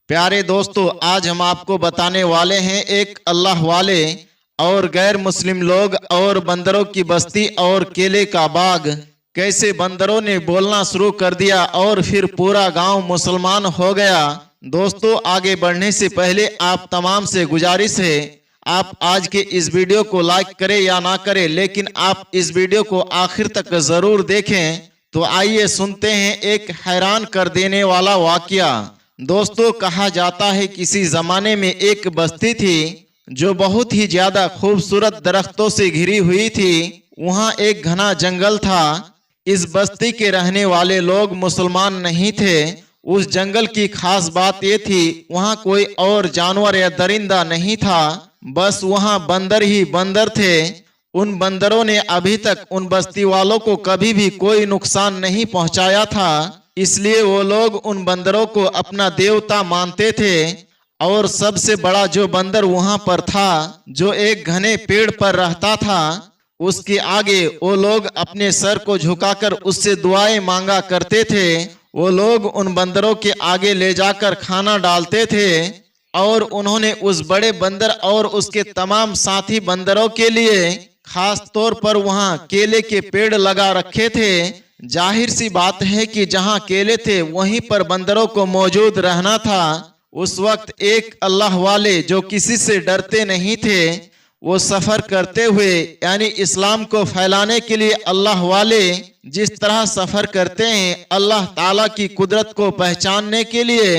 प्यारे दोस्तों, आज हम आपको बताने वाले हैं एक अल्लाह वाले और गैर मुस्लिम लोग और बंदरों की बस्ती और केले का बाग। कैसे बंदरों ने बोलना शुरू कर दिया और फिर पूरा गांव मुसलमान हो गया। दोस्तों, आगे बढ़ने से पहले आप तमाम से गुजारिश है, आप आज के इस वीडियो को लाइक करें या ना करें, लेकिन आप इस वीडियो को आखिर तक जरूर देखें। तो आइए सुनते हैं एक हैरान कर देने वाला वाकया। दोस्तों, कहा जाता है किसी जमाने में एक बस्ती थी जो बहुत ही ज्यादा खूबसूरत दरख्तों से घिरी हुई थी। वहाँ एक घना जंगल था। इस बस्ती के रहने वाले लोग मुसलमान नहीं थे। उस जंगल की खास बात ये थी, वहाँ कोई और जानवर या दरिंदा नहीं था, बस वहाँ बंदर ही बंदर थे। उन बंदरों ने अभी तक उन बस्ती वालों को कभी भी कोई नुकसान नहीं पहुंचाया था, इसलिए वो लोग उन बंदरों को अपना देवता मानते थे। और सबसे बड़ा जो बंदर वहां पर था, जो एक घने पेड़ पर रहता था, उसके आगे वो लोग अपने सर को झुकाकर उससे दुआएं मांगा करते थे। वो लोग उन बंदरों के आगे ले जाकर खाना डालते थे और उन्होंने उस बड़े बंदर और उसके तमाम साथी बंदरों के लिए खास तौर पर वहां केले के पेड़ लगा रखे थे। जाहिर सी बात है कि जहां केले थे वहीं पर बंदरों को मौजूद रहना था। उस वक्त एक अल्लाह वाले जो किसी से डरते नहीं थे, वो सफर करते हुए, यानी इस्लाम को फैलाने के लिए अल्लाह वाले जिस तरह सफर करते हैं, अल्लाह ताला की कुदरत को पहचानने के लिए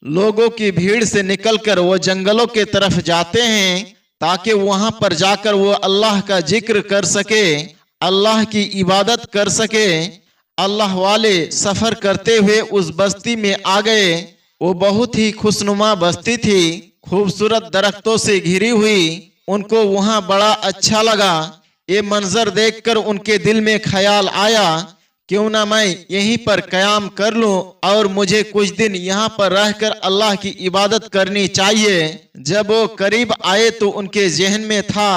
लोगों की भीड़ से निकलकर वो जंगलों के तरफ जाते हैं ताकि वहां पर जाकर वो अल्लाह का जिक्र कर सके, अल्लाह की इबादत कर सके। अल्लाह वाले सफर करते हुए उस बस्ती में आ गए। वो बहुत ही खुशनुमा बस्ती थी, खूबसूरत दरख्तों से घिरी हुई। उनको वहां बड़ा अच्छा लगा। ये मंजर देखकर उनके दिल में ख्याल आया, क्यों ना मैं यहीं पर कयाम कर लूं और मुझे कुछ दिन यहाँ पर रहकर अल्लाह की इबादत करनी चाहिए। जब वो करीब आए तो उनके जहन में था,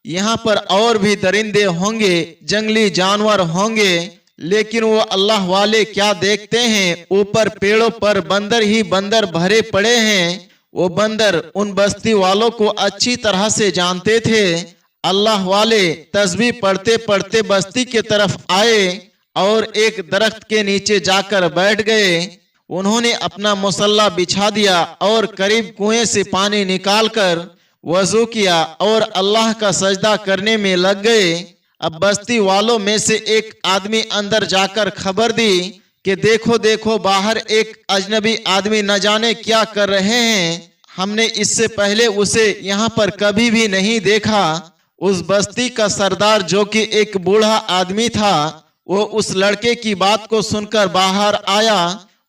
यहाँ पर और भी दरिंदे होंगे, जंगली जानवर होंगे, लेकिन वो अल्लाह वाले क्या देखते हैं, ऊपर पेड़ों पर बंदर ही बंदर भरे पड़े हैं। वो बंदर उन बस्ती वालों को अच्छी तरह से जानते थे। अल्लाह वाले तस्बीह पढ़ते पढ़ते बस्ती के तरफ आए और एक दरख्त के नीचे जाकर बैठ गए। उन्होंने अपना मुसल्ला बिछा दिया और करीब कुएं से पानी निकालकर वजू किया और अल्लाह का सजदा करने में लग गए। अब बस्ती वालों में से एक आदमी अंदर जाकर खबर दी कि देखो देखो, बाहर एक अजनबी आदमी न जाने क्या कर रहे हैं, हमने इससे पहले उसे यहाँ पर कभी भी नहीं देखा। उस बस्ती का सरदार, जो कि एक बूढ़ा आदमी था, वो उस लड़के की बात को सुनकर बाहर आया।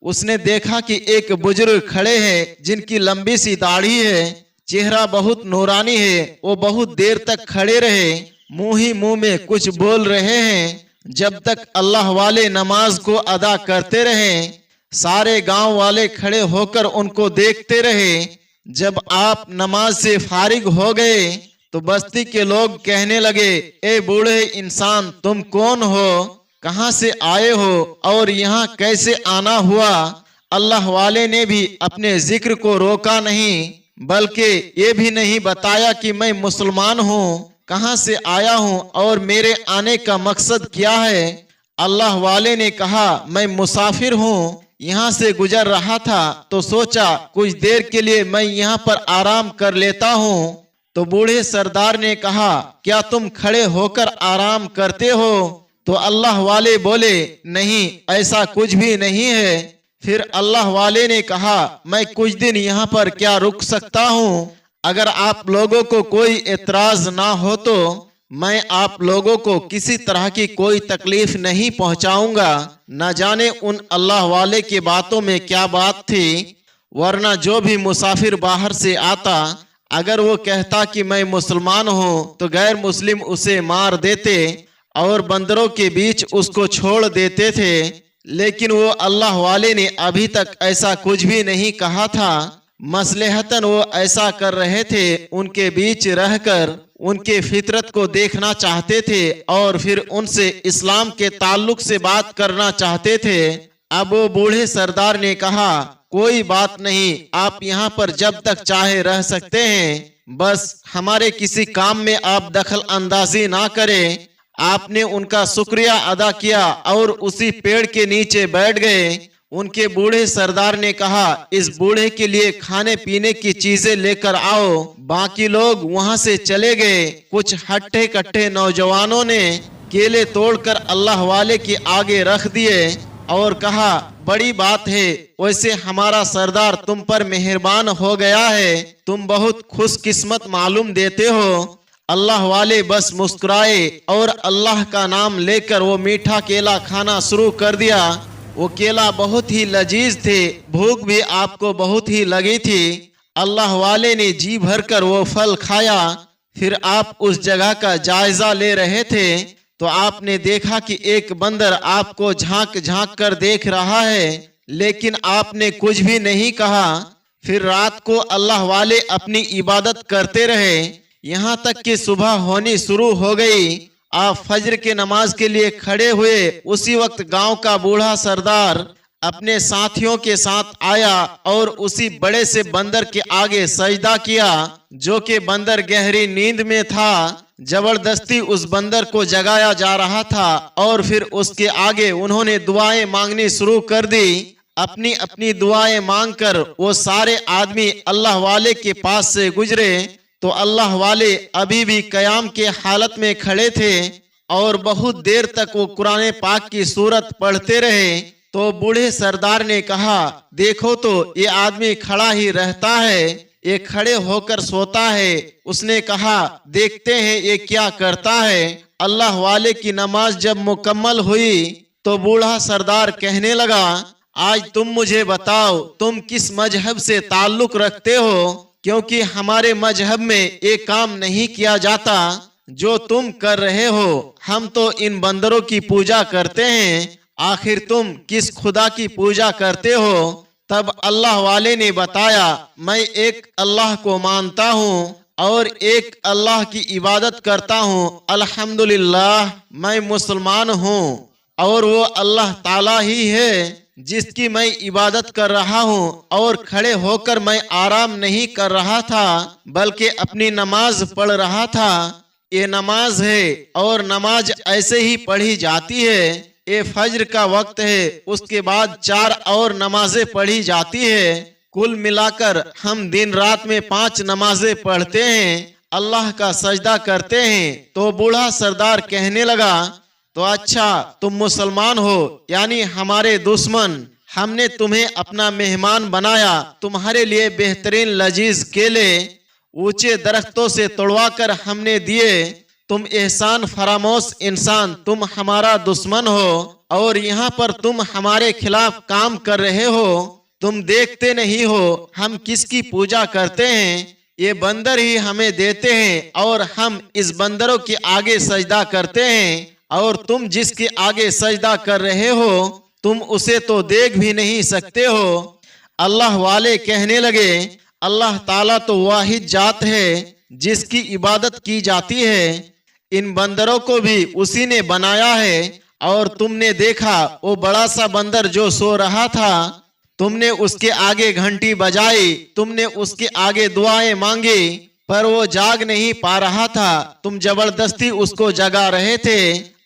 उसने देखा कि एक बुजुर्ग खड़े हैं जिनकी लंबी सी दाढ़ी है, चेहरा बहुत नूरानी है। वो बहुत देर तक खड़े रहे, मुंह ही मुंह में कुछ बोल रहे हैं, जब तक अल्लाह वाले नमाज को अदा करते रहे। सारे गांव वाले खड़े होकर उनको देखते रहे। जब आप नमाज से फारिग हो गए तो बस्ती के लोग कहने लगे, ए बूढ़े इंसान, तुम कौन हो, कहां से आए हो और यहाँ कैसे आना हुआ। अल्लाह वाले ने भी अपने जिक्र को रोका नहीं, बल्कि ये भी नहीं बताया कि मैं मुसलमान हूँ, कहां से आया हूं और मेरे आने का मकसद क्या है। अल्लाह वाले ने कहा, मैं मुसाफिर हूं, यहाँ से गुजर रहा था तो सोचा कुछ देर के लिए मैं यहाँ पर आराम कर लेता हूँ। तो बूढ़े सरदार ने कहा, क्या तुम खड़े होकर आराम करते हो। तो अल्लाह वाले बोले, नहीं, ऐसा कुछ भी नहीं है। फिर अल्लाह वाले ने कहा, मैं कुछ दिन यहाँ पर क्या रुक सकता हूँ, अगर आप लोगों को कोई एतराज ना हो तो मैं आप लोगों को किसी तरह की कोई तकलीफ नहीं पहुंचाऊंगा। न जाने उन अल्लाह वाले की बातों में क्या बात थी, वरना जो भी मुसाफिर बाहर से आता, अगर वो कहता कि मैं मुसलमान हूँ तो गैर मुस्लिम उसे मार देते और बंदरों के बीच उसको छोड़ देते थे। लेकिन वो अल्लाह वाले ने अभी तक ऐसा कुछ भी नहीं कहा था। मसलहतन वो ऐसा कर रहे थे, उनके बीच रहकर उनके फितरत को देखना चाहते थे और फिर उनसे इस्लाम के ताल्लुक से बात करना चाहते थे। अब वो बूढ़े सरदार ने कहा, کوئی بات نہیں، آپ یہاں پر جب تک چاہے رہ سکتے ہیں، بس ہمارے کسی کام میں آپ دخل اندازی نہ کریں۔ آپ نے ان کا شکریہ ادا کیا اور اسی پیڑ کے نیچے بیٹھ گئے۔ ان کے بوڑھے سردار نے کہا، اس بوڑھے کے لیے کھانے پینے کی چیزیں لے کر آؤ۔ باقی لوگ وہاں سے چلے گئے۔ کچھ ہٹے کٹے نوجوانوں نے کیلے توڑ کر اللہ والے کے آگے رکھ دیے اور کہا، بڑی بات ہے، ویسے ہمارا سردار تم پر مہربان ہو گیا ہے، تم بہت خوش قسمت معلوم دیتے ہو۔ اللہ والے بس مسکرائے اور اللہ کا نام لے کر وہ میٹھا کیلا کھانا شروع کر دیا۔ وہ کیلا بہت ہی لذیذ تھے، بھوک بھی آپ کو بہت ہی لگی تھی۔ اللہ والے نے جی بھر کر وہ پھل کھایا۔ پھر آپ اس جگہ کا جائزہ لے رہے تھے تو آپ نے دیکھا کہ ایک بندر آپ کو جھانک جھانک کر دیکھ رہا ہے، لیکن آپ نے کچھ بھی نہیں کہا۔ پھر رات کو اللہ والے اپنی عبادت کرتے رہے، یہاں تک کہ صبح ہونی شروع ہو گئی۔ آپ فجر کے نماز کے لیے کھڑے ہوئے، اسی وقت گاؤں کا بوڑھا سردار اپنے ساتھیوں کے ساتھ آیا اور اسی بڑے سے بندر کے آگے سجدہ کیا، جو کہ بندر گہری نیند میں تھا۔ زبردستی اس بندر کو جگایا جا رہا تھا اور پھر اس کے آگے انہوں نے دعائیں مانگنی شروع کر دی۔ اپنی اپنی دعائیں مانگ کر وہ سارے آدمی اللہ والے کے پاس سے گزرے تو اللہ والے ابھی بھی قیام کے حالت میں کھڑے تھے اور بہت دیر تک وہ قرآن پاک کی سورت پڑھتے رہے۔ تو بوڑھے سردار نے کہا، دیکھو تو یہ آدمی کھڑا ہی رہتا ہے، یہ کھڑے ہو کر سوتا ہے۔ اس نے کہا، دیکھتے ہیں یہ کیا کرتا ہے۔ اللہ والے کی نماز جب مکمل ہوئی تو بوڑھا سردار کہنے لگا، آج تم مجھے بتاؤ تم کس مذہب سے تعلق رکھتے ہو، کیونکہ ہمارے مذہب میں ایک کام نہیں کیا جاتا جو تم کر رہے ہو۔ ہم تو ان بندروں کی پوجا کرتے ہیں، آخر تم کس خدا کی پوجا کرتے ہو؟ تب اللہ والے نے بتایا، میں ایک اللہ کو مانتا ہوں اور ایک اللہ کی عبادت کرتا ہوں، الحمدللہ میں مسلمان ہوں، اور وہ اللہ تعالیٰ ہی ہے جس کی میں عبادت کر رہا ہوں، اور کھڑے ہو کر میں آرام نہیں کر رہا تھا بلکہ اپنی نماز پڑھ رہا تھا۔ یہ نماز ہے اور نماز ایسے ہی پڑھی جاتی ہے۔ یہ فجر کا وقت ہے، اس کے بعد 4 اور نمازیں پڑھی جاتی ہے۔ کل ملا کر ہم دن رات میں 5 نمازیں پڑھتے ہیں، اللہ کا سجدہ کرتے ہیں۔ تو بوڑھا سردار کہنے لگا، تو اچھا تم مسلمان ہو، یعنی ہمارے دشمن، ہم نے تمہیں اپنا مہمان بنایا، تمہارے لیے بہترین لذیذ کیلے اونچے درختوں سے توڑوا کر ہم نے دیے، تم احسان فراموش انسان، تم ہمارا دشمن ہو اور یہاں پر تم ہمارے خلاف کام کر رہے ہو، تم دیکھتے نہیں ہو ہم کس کی پوجا کرتے ہیں؟ یہ بندر ہی ہمیں دیتے ہیں اور ہم اس بندروں کے آگے سجدہ کرتے ہیں، اور تم جس کے آگے سجدہ کر رہے ہو تم اسے تو دیکھ بھی نہیں سکتے ہو۔ اللہ والے کہنے لگے، اللہ تعالیٰ تو واحد ذات ہے جس کی عبادت کی جاتی ہے، ان بندروں کو بھی اسی نے بنایا ہے، اور تم نے دیکھا وہ بڑا سا بندر جو سو رہا تھا، تم نے اس کے آگے گھنٹی بجائی، تم نے اس کے آگے دعائیں مانگی، پر وہ جاگ نہیں پا رہا تھا، تم زبردستی اس کو جگا رہے تھے،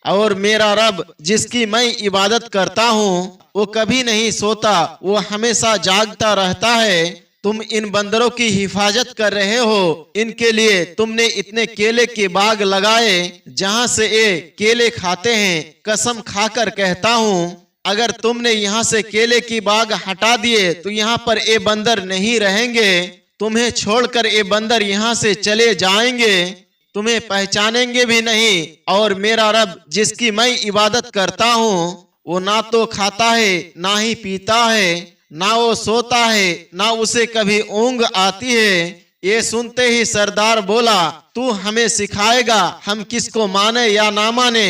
اور میرا رب جس کی میں عبادت کرتا ہوں وہ کبھی نہیں سوتا، وہ ہمیشہ جاگتا رہتا ہے۔ تم ان بندروں کی حفاظت کر رہے ہو، ان کے لیے تم نے اتنے کیلے کے باغ لگائے جہاں سے یہ کیلے کھاتے ہیں، قسم کھا کر کہتا ہوں اگر تم نے یہاں سے کیلے کی باغ ہٹا دیے تو یہاں پر یہ بندر نہیں رہیں گے، تمہیں چھوڑ کر یہ بندر یہاں سے چلے جائیں گے، تمہیں پہچانیں گے بھی نہیں، اور میرا رب جس کی میں عبادت کرتا ہوں وہ نہ تو کھاتا ہے نہ ہی پیتا ہے، نہ وہ سوتا ہے نہ اسے کبھی اونگ آتی ہے۔ یہ سنتے ہی سردار بولا، تو ہمیں سکھائے گا ہم کس کو مانے یا نہ مانے؟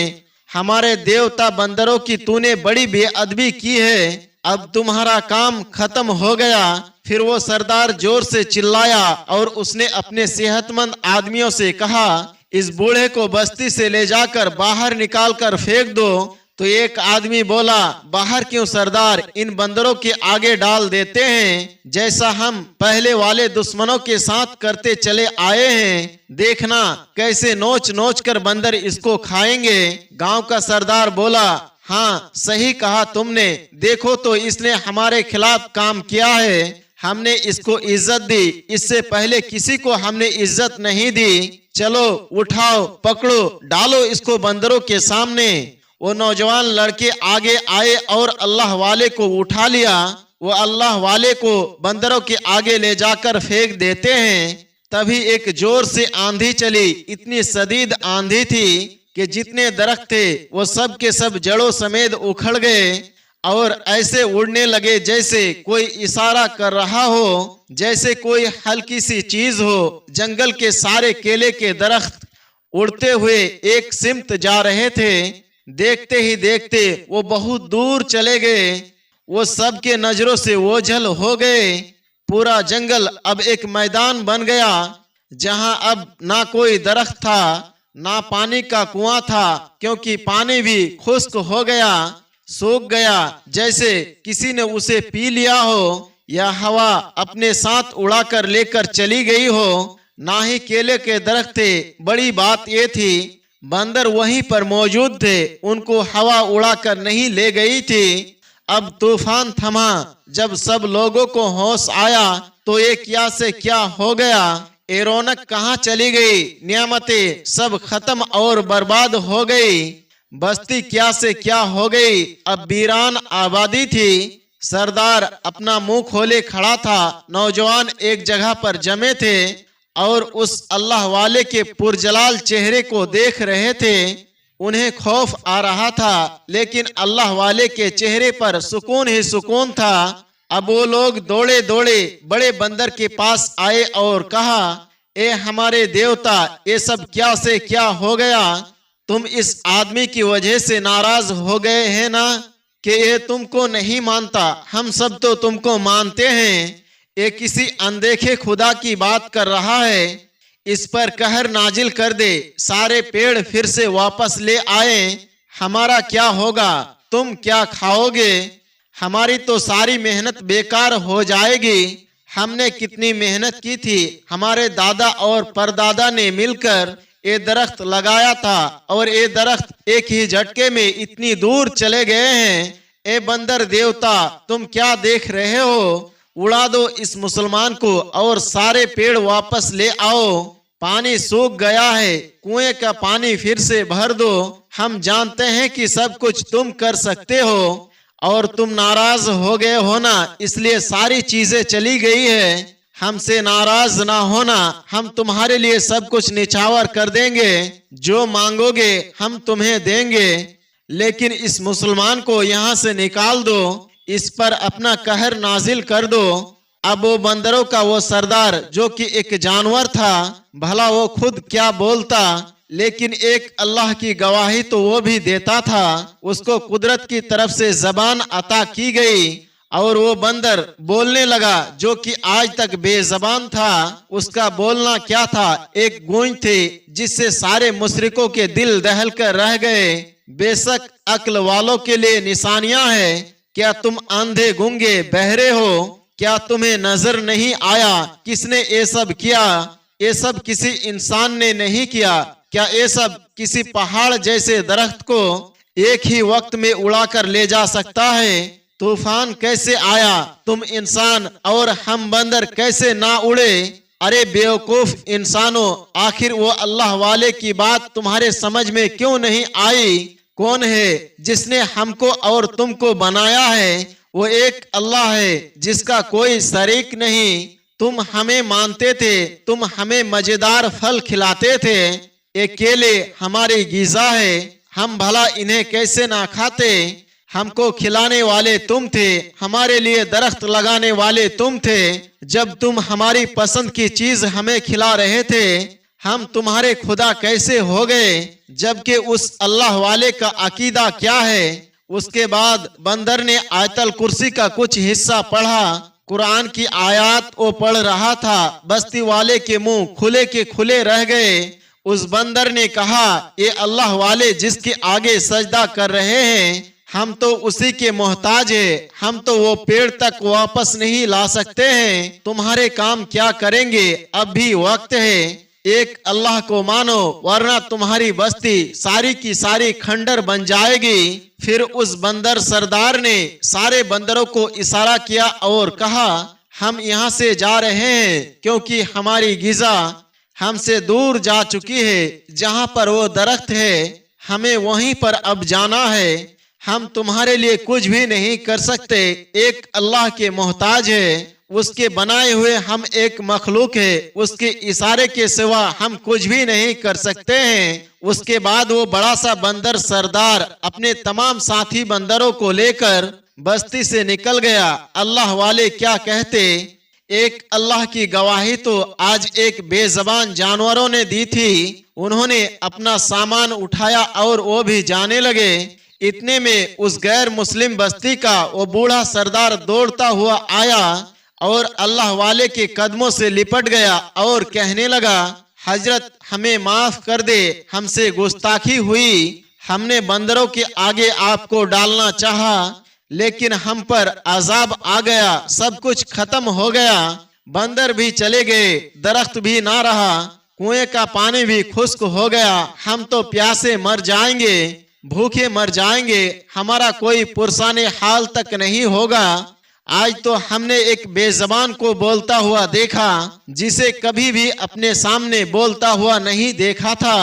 ہمارے دیوتا بندروں کی تو نے بڑی بے ادبی کی ہے، اب تمہارا کام ختم ہو گیا۔ پھر وہ سردار زور سے چلایا اور اس نے اپنے صحت مند آدمیوں سے کہا، اس بوڑھے کو بستی سے لے جا کر باہر نکال کر پھینک دو तो एक आदमी बोला, बाहर क्यों सरदार, इन बंदरों के आगे डाल देते हैं, जैसा हम पहले वाले दुश्मनों के साथ करते चले आए हैं, देखना कैसे नोच नोच कर बंदर इसको खाएंगे। गांव का सरदार बोला, हाँ सही कहा तुमने, देखो तो इसने हमारे खिलाफ काम किया है, हमने इसको इज्जत दी, इससे पहले किसी को हमने इज्जत नहीं दी। चलो उठाओ, पकड़ो, डालो इसको बंदरों के सामने। वो नौजवान लड़के आगे आए और अल्लाह वाले को उठा लिया। वो अल्लाह वाले को बंदरों के आगे ले जाकर फेंक देते हैं। तभी एक जोर से आंधी चली, इतनी शदीद आंधी थी कि जितने दरख्त थे वो सब के सब जड़ों समेत उखड़ गए और ऐसे उड़ने लगे जैसे कोई इशारा कर रहा हो, जैसे कोई हल्की सी चीज हो। जंगल के सारे केले के दरख्त उड़ते हुए एक सिमत जा रहे थे। देखते ही देखते वो बहुत दूर चले गए। वो सब के नजरों से ओझल हो गए। पूरा जंगल अब एक मैदान बन गया, जहां अब ना कोई दरख्त था, ना पानी का कुआं था, क्योंकि पानी भी खुश्क हो गया, सूख गया, जैसे किसी ने उसे पी लिया हो या हवा अपने साथ उड़ाकर लेकर चली गई हो। ना ही केले के दरख्त थे। बड़ी बात ये थी, बंदर वहीं पर मौजूद थे, उनको हवा उड़ाकर नहीं ले गई थी। अब तूफान थमा। जब सब लोगों को होश आया तो ये क्या से क्या हो गया, ये रौनक कहाँ चली गई, नियामतें सब खत्म और बर्बाद हो गई, बस्ती क्या से क्या हो गई, अब वीरान आबादी थी। सरदार अपना मुंह खोले खड़ा था। नौजवान एक जगह पर जमे थे और उस अल्लाह वाले के पुरजलाल चेहरे को देख रहे थे। उन्हें खौफ आ रहा था, लेकिन अल्लाह वाले के चेहरे पर सुकून ही सुकून था। अब वो लोग दौड़े दौड़े बड़े बंदर के पास आए और कहा, ए हमारे देवता, ये सब क्या से क्या हो गया, तुम इस आदमी की वजह से नाराज हो गए हैं ना, कि ये तुमको नहीं मानता, हम सब तो तुमको मानते हैं। ये किसी अनदेखे खुदा की बात कर रहा है, इस पर कहर नाजिल कर दे, सारे पेड़ फिर से वापस ले आए। हमारा क्या होगा, तुम क्या खाओगे, हमारी तो सारी मेहनत बेकार हो जाएगी। हमने कितनी मेहनत की थी, हमारे दादा और परदादा ने मिलकर ये दरख्त लगाया था और ये दरख्त एक ही झटके में इतनी दूर चले गए हैं। ए बंदर देवता, तुम क्या देख रहे हो, उड़ा दो इस मुसलमान को और सारे पेड़ वापस ले आओ। पानी सूख गया है, कुएं का पानी फिर से भर दो। हम जानते हैं कि सब कुछ तुम कर सकते हो और तुम नाराज हो गए हो ना, इसलिए सारी चीजें चली गई है। हमसे नाराज ना होना, हम तुम्हारे लिए सब कुछ निछावर कर देंगे, जो मांगोगे हम तुम्हें देंगे। लेकिन इस मुसलमान को यहाँ से निकाल दो, इस पर अपना कहर नाजिल कर दो। अब वो बंदरों का वो सरदार जो कि एक जानवर था, भला वो खुद क्या बोलता, लेकिन एक अल्लाह की गवाही तो वो भी देता था। उसको कुदरत की तरफ से जबान अता की गई और वो बंदर बोलने लगा, जो कि आज तक बेजबान था। उसका बोलना क्या था, एक गूंज थी जिससे सारे मुशरिकों के दिल दहल कर रह गए। बेशक अक्ल वालों के लिए निशानियां है। क्या तुम अंधे गूंगे बहरे हो, क्या तुम्हें नजर नहीं आया किसने ये सब किया, ये सब किसी इंसान ने नहीं किया। क्या ये सब किसी पहाड़ जैसे दरख्त को एक ही वक्त में उड़ाकर ले जा सकता है। तूफान कैसे आया, तुम इंसान और हम बंदर कैसे ना उड़े। अरे बेवकूफ इंसानों, आखिर वो अल्लाह वाले की बात तुम्हारे समझ में क्यों नहीं आई। कौन है जिसने हमको और तुमको बनाया है, वो एक अल्लाह है जिसका कोई शरीक नहीं। तुम हमें मानते थे, तुम हमें मजेदार फल खिलाते थे, ये केले हमारी ग़िज़ा है, हम भला इन्हें कैसे ना खाते। हमको खिलाने वाले तुम थे, हमारे लिए दरख्त लगाने वाले तुम थे। जब तुम हमारी पसंद की चीज हमें खिला रहे थे, हम तुम्हारे खुदा कैसे हो गए, जबकि उस अल्लाह वाले का अकीदा क्या है। उसके बाद बंदर ने आयतल कुर्सी का कुछ हिस्सा पढ़ा। कुरान की आयत वो पढ़ रहा था, बस्ती वाले के मुंह खुले के खुले रह गए। उस बंदर ने कहा, ये अल्लाह वाले जिसके आगे सजदा कर रहे हैं, हम तो उसी के मोहताज है, हम तो वो पेड़ तक वापस नहीं ला सकते हैं, तुम्हारे काम क्या करेंगे, अब भी वक्त है, एक अल्लाह को मानो वरना तुम्हारी बस्ती सारी की सारी खंडर बन जाएगी। फिर उस बंदर सरदार ने सारे बंदरों को इशारा किया और कहा, हम यहाँ से जा रहे हैं क्योंकि हमारी गिज़ा हमसे दूर जा चुकी है, जहाँ पर वो दरख्त है हमें वहीं पर अब जाना है, हम तुम्हारे लिए कुछ भी नहीं कर सकते, एक अल्लाह के मोहताज है, उसके बनाए हुए हम एक मखलूक है, उसके इशारे के सिवा हम कुछ भी नहीं कर सकते हैं। उसके बाद वो बड़ा सा बंदर सरदार अपने तमाम साथी बंदरों को लेकर बस्ती से निकल गया। अल्लाह वाले क्या कहते, एक अल्लाह की गवाही तो आज एक बेज़बान जानवरों ने दी थी। उन्होंने अपना सामान उठाया और वो भी जाने लगे। इतने में उस गैर मुस्लिम बस्ती का वो बूढ़ा सरदार दौड़ता हुआ आया और अल्लाह वाले के कदमों से लिपट गया और कहने लगा, हजरत हमें माफ कर दे, हमसे गुस्ताखी हुई, हमने बंदरों के आगे आपको डालना चाहा लेकिन हम पर अजाब आ गया, सब कुछ खत्म हो गया, बंदर भी चले गए, दरख्त भी ना रहा, कुएं का पानी भी खुश्क हो गया, हम तो प्यासे मर जाएंगे, भूखे मर जाएंगे, हमारा कोई पुरसाने हाल तक नहीं होगा। आज तो हमने एक बेज़बान को बोलता हुआ देखा जिसे कभी भी अपने सामने बोलता हुआ नहीं देखा था।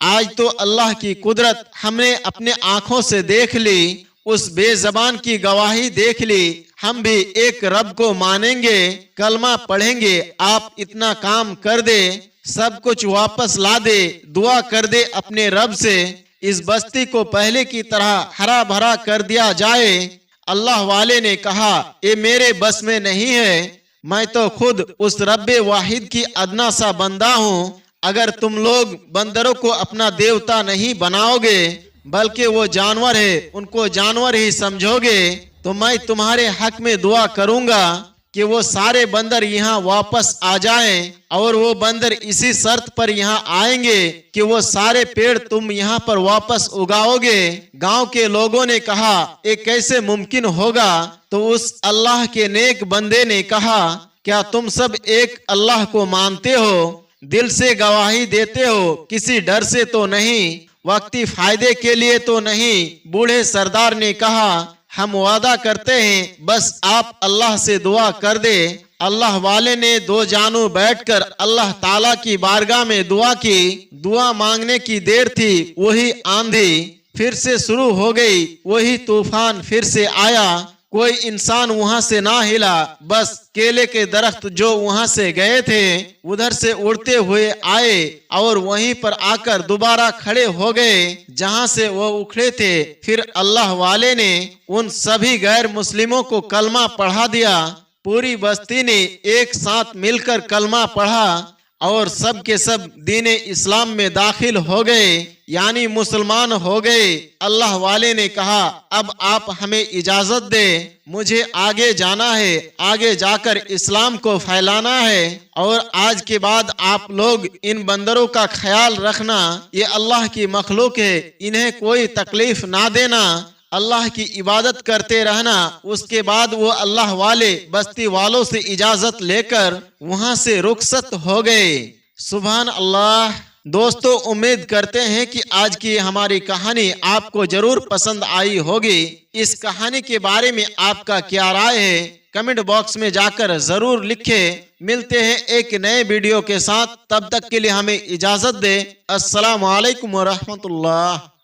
आज तो अल्लाह की कुदरत हमने अपने आंखों से देख ली, उस बेज़बान की गवाही देख ली, हम भी एक रब को मानेंगे, कलमा पढ़ेंगे, आप इतना काम कर दे, सब कुछ वापस ला दे, दुआ कर दे अपने रब से, इस बस्ती को पहले की तरह हरा भरा कर दिया जाए। अल्लाह वाले ने कहा, ये मेरे बस में नहीं है, मैं तो खुद उस रब्बे वाहिद की अदना सा बंदा हूँ। अगर तुम लोग बंदरों को अपना देवता नहीं बनाओगे बल्कि वो जानवर है, उनको जानवर ही समझोगे, तो मैं तुम्हारे हक में दुआ करूंगा कि वो सारे बंदर यहाँ वापस आ जाएं और वो बंदर इसी शर्त पर यहाँ आएंगे कि वो सारे पेड़ तुम यहाँ पर वापस उगाओगे। गांव के लोगों ने कहा, ये कैसे मुमकिन होगा? तो उस अल्लाह के नेक बंदे ने कहा, क्या तुम सब एक अल्लाह को मानते हो, दिल से गवाही देते हो, किसी डर से तो नहीं, वक्ती फायदे के लिए तो नहीं? बूढ़े सरदार ने कहा, हम वादा करते हैं, बस आप अल्लाह से दुआ कर दे। अल्लाह वाले ने दो जानू बैठकर अल्लाह ताला की बारगाह में दुआ की। दुआ मांगने की देर थी, वही आंधी फिर से शुरू हो गई, वही तूफान फिर से आया, कोई इंसान वहां से ना हिला, बस केले के दरख्त जो वहां से गए थे उधर से उड़ते हुए आए और वहीं पर आकर दोबारा खड़े हो गए जहां से वो उखड़े थे। फिर अल्लाह वाले ने उन सभी गैर मुस्लिमों को कलमा पढ़ा दिया। पूरी बस्ती ने एक साथ मिलकर कलमा पढ़ा और सब के सब दीने इस्लाम में दाखिल हो गए, यानी मुसलमान हो गए। अल्लाह वाले ने कहा, अब आप हमें इजाजत दे, मुझे आगे जाना है, आगे जाकर इस्लाम को फैलाना है और आज के बाद आप लोग इन बंदरों का ख्याल रखना, ये अल्लाह की मखलूक है, इन्हें कोई तकलीफ ना देना, अल्लाह की इबादत करते रहना। उसके बाद वो अल्लाह वाले बस्ती वालों से इजाजत लेकर वहां से रुखसत हो गए। सुभान अल्लाह। दोस्तों, उम्मीद करते हैं कि आज की हमारी कहानी आपको जरूर पसंद आई होगी। इस कहानी के बारे में आपका क्या राय है, कमेंट बॉक्स में जाकर जरूर लिखें। मिलते हैं एक नए वीडियो के साथ, तब तक के लिए हमें इजाजत दें। अस्सलाम वालेकुम व रहमतुल्लाह।